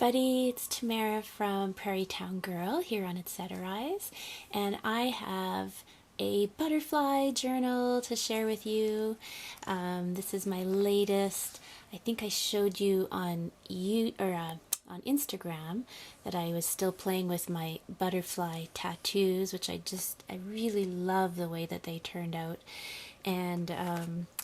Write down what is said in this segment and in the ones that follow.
everybody, it's Tamara from Prairie Town Girl here on Etceteraise, and I have a butterfly journal to share with you. This is my latest. I think I showed you on on Instagram that I was still playing with my butterfly tattoos, which I really love the way that they turned out. And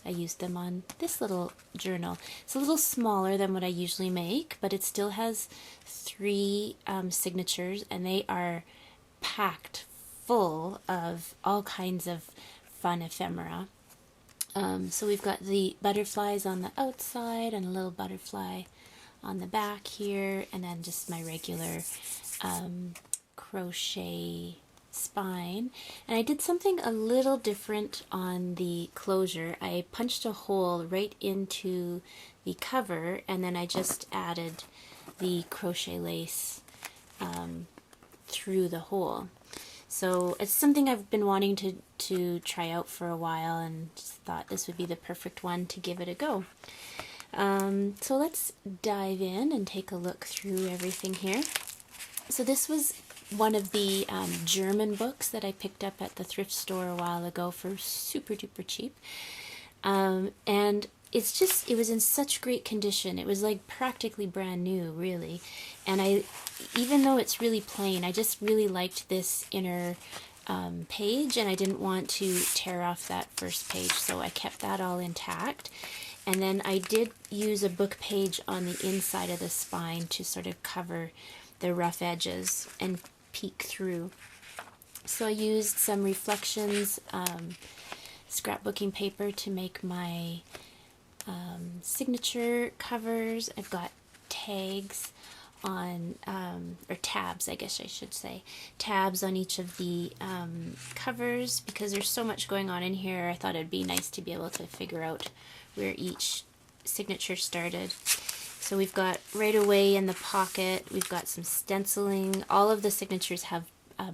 I used them on this little journal. It's a little smaller than what I usually make, but it still has 3 signatures, and they are packed full of all kinds of fun ephemera. So we've got the butterflies on the outside and a little butterfly on the back here, and then just my regular crochet spine. And I did something a little different on the closure. I punched a hole right into the cover, and then I just added the crochet lace through the hole. So it's something I've been wanting to try out for a while, and just thought this would be the perfect one to give it a go. So let's dive in and take a look through everything here. So this was one of the German books that I picked up at the thrift store a while ago for super duper cheap. And it was in such great condition. It was like practically brand new, really. And even though it's really plain, I just really liked this inner page, and I didn't want to tear off that first page, so I kept that all intact. And then I did use a book page on the inside of the spine to sort of cover the rough edges and peek through. So I used some Reflections scrapbooking paper to make my signature covers. I've got tags on, or tabs, I guess I should say, tabs on each of the covers, because there's so much going on in here. I thought it'd be nice to be able to figure out where each signature started. So we've got right away in the pocket, we've got some stenciling. All of the signatures have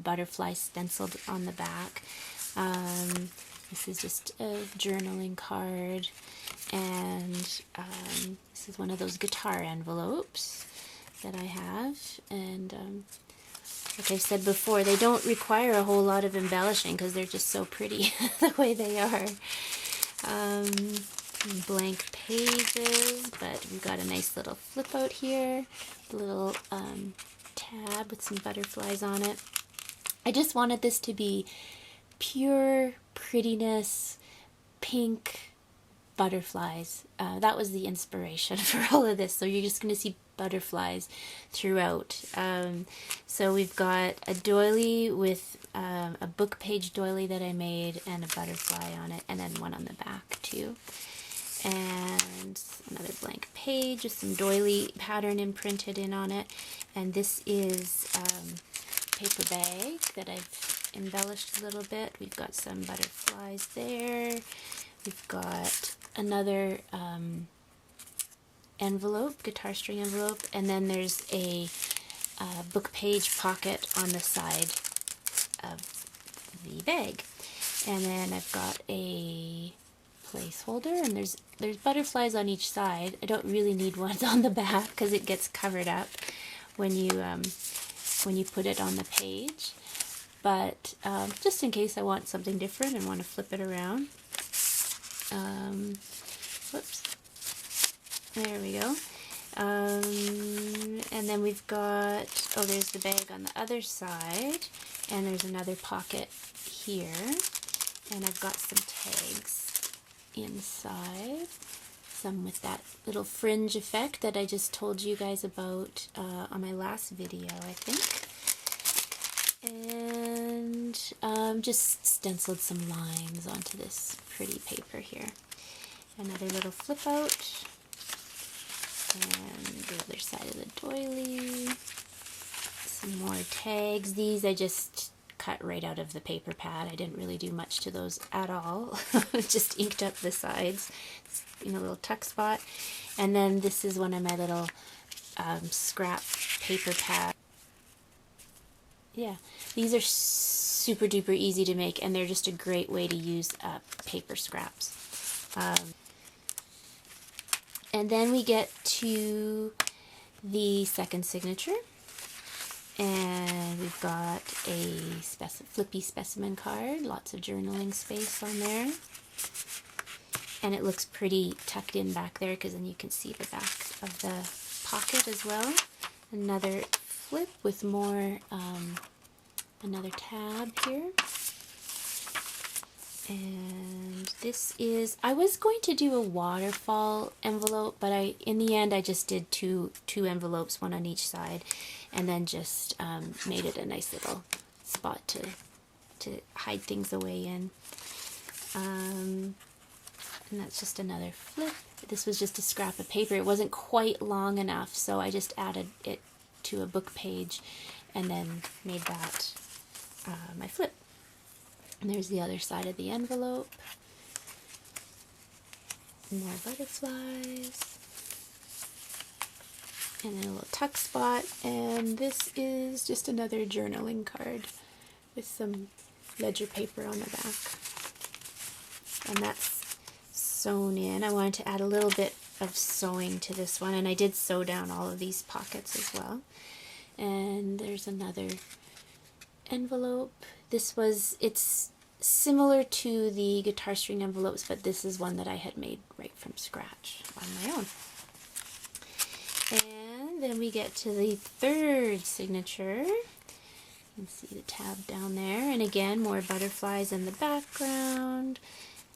butterflies stenciled on the back. This is just a journaling card, and this is one of those guitar envelopes that I have. And like I said before, they don't require a whole lot of embellishing because they're just so pretty the way they are. Blank pages, but we've got a nice little flip out here, a little tab with some butterflies on it. I just wanted this to be pure prettiness, pink butterflies. That was the inspiration for all of this, so you're just going to see butterflies throughout. So we've got a doily with a book page doily that I made, and a butterfly on it, and then one on the back too. And another blank page with some doily pattern imprinted in on it. And this is a paper bag that I've embellished a little bit. We've got some butterflies there. We've got another envelope, guitar string envelope, and then there's a book page pocket on the side of the bag. And then I've got a placeholder, and there's butterflies on each side. I don't really need ones on the back because it gets covered up when you put it on the page, but just in case I want something different and want to flip it around. Whoops, there we go. And then we've got, there's the bag on the other side, and there's another pocket here, and I've got some tags inside, some with that little fringe effect that I just told you guys about on my last video, I think. And just stenciled some lines onto this pretty paper here. Another little flip out, and the other side of the doily. Some more tags. These I just cut right out of the paper pad. I didn't really do much to those at all. Just inked up the sides in a little tuck spot. And then this is one of my little scrap paper pads. Yeah, these are super duper easy to make, and they're just a great way to use paper scraps. And then we get to the second signature. And we've got a flippy specimen card, lots of journaling space on there. And it looks pretty tucked in back there because then you can see the back of the pocket as well. Another flip with more, another tab here. And this is, I was going to do a waterfall envelope, but in the end I just did two envelopes, one on each side, and then just made it a nice little spot to hide things away in. And that's just another flip. This was just a scrap of paper. It wasn't quite long enough, so I just added it to a book page and then made that my flip. And there's the other side of the envelope. More butterflies. And then a little tuck spot. And this is just another journaling card with some ledger paper on the back. And that's sewn in. I wanted to add a little bit of sewing to this one, and I did sew down all of these pockets as well. And there's another envelope. It's similar to the guitar string envelopes, but this is one that I had made right from scratch on my own. And then we get to the third signature. You can see the tab down there, and again more butterflies in the background,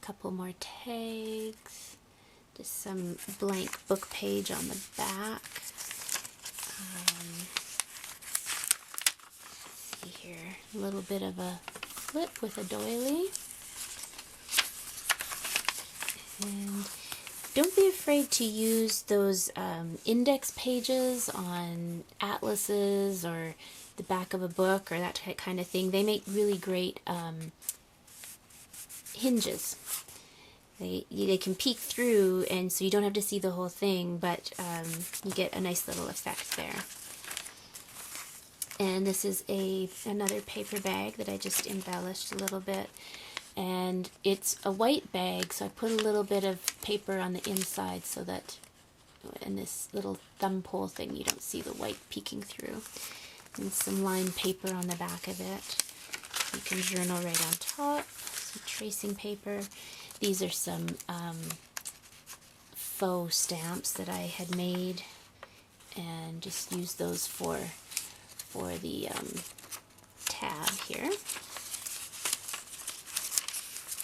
a couple more tags, just some blank book page on the back. See here, a little bit of a flip with a doily. And don't be afraid to use those index pages on atlases or the back of a book or that kind of thing. They make really great hinges. They can peek through, and so you don't have to see the whole thing, but you get a nice little effect there. And this is another paper bag that I just embellished a little bit. And it's a white bag, so I put a little bit of paper on the inside so that in this little thumb pole thing you don't see the white peeking through. And some lined paper on the back of it. You can journal right on top. Some tracing paper. These are some faux stamps that I had made, and just used those for the tab here.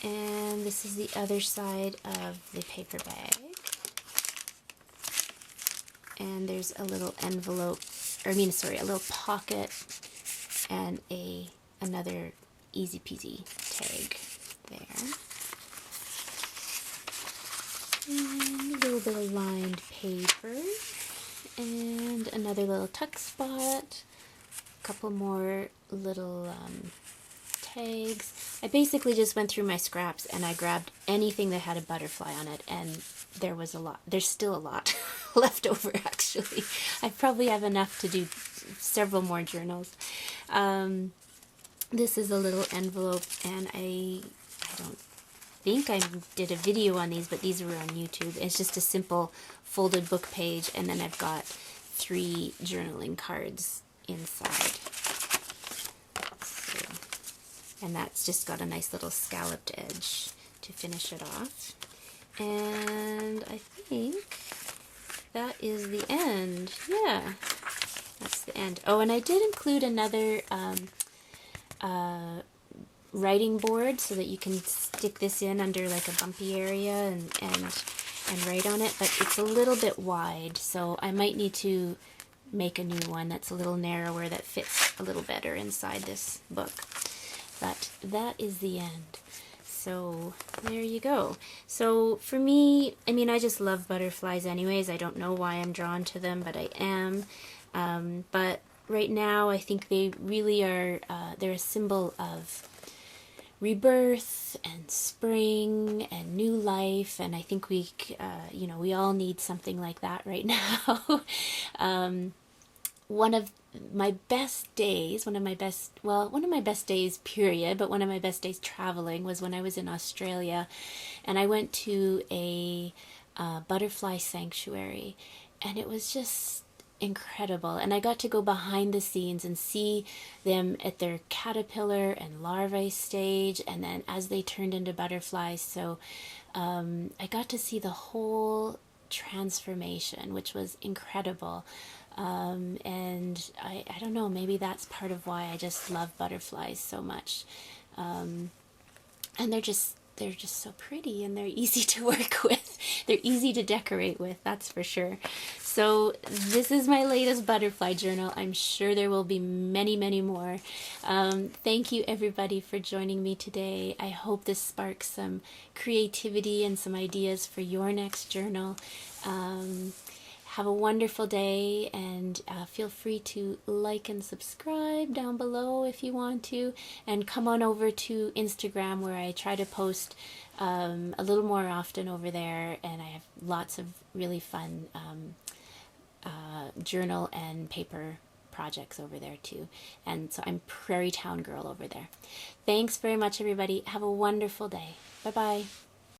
And this is the other side of the paper bag. And there's a little envelope, a little pocket, and another easy peasy tag there. And a little bit of lined paper, and another little tuck spot, a couple more little tags. I basically just went through my scraps and I grabbed anything that had a butterfly on it, and there was a lot. There's still a lot left over, actually. I probably have enough to do several more journals. This is a little envelope, and I don't think I did a video on these, but these were on YouTube. It's just a simple folded book page, and then I've got 3 journaling cards inside. So, and that's just got a nice little scalloped edge to finish it off. And I think that is the end. Yeah, that's the end. Oh, and I did include another writing board so that you can stick this in under like a bumpy area and write on it, but it's a little bit wide, so I might need to make a new one that's a little narrower that fits a little better inside this book. But that is the end. So there you go. So for me, I mean, I just love butterflies anyways. I don't know why I'm drawn to them, but I am. But right now I think they really are, they're a symbol of rebirth and spring and new life, and I think we all need something like that right now. One of my best days period, but one of my best days traveling was when I was in Australia, and I went to a butterfly sanctuary, and it was just incredible. And I got to go behind the scenes and see them at their caterpillar and larvae stage, and then as they turned into butterflies. So I got to see the whole transformation, which was incredible. And I don't know, maybe that's part of why I just love butterflies so much. And they're just so pretty, and they're easy to work with. They're easy to decorate with, that's for sure. So this is my latest butterfly journal. I'm sure there will be many, many more. Thank you everybody for joining me today. I hope this sparks some creativity and some ideas for your next journal. Have a wonderful day, and feel free to like and subscribe down below if you want to, and come on over to Instagram, where I try to post a little more often over there, and I have lots of really fun journal and paper projects over there too. And so I'm Prairie Town Girl over there. Thanks very much everybody. Have a wonderful day. Bye bye.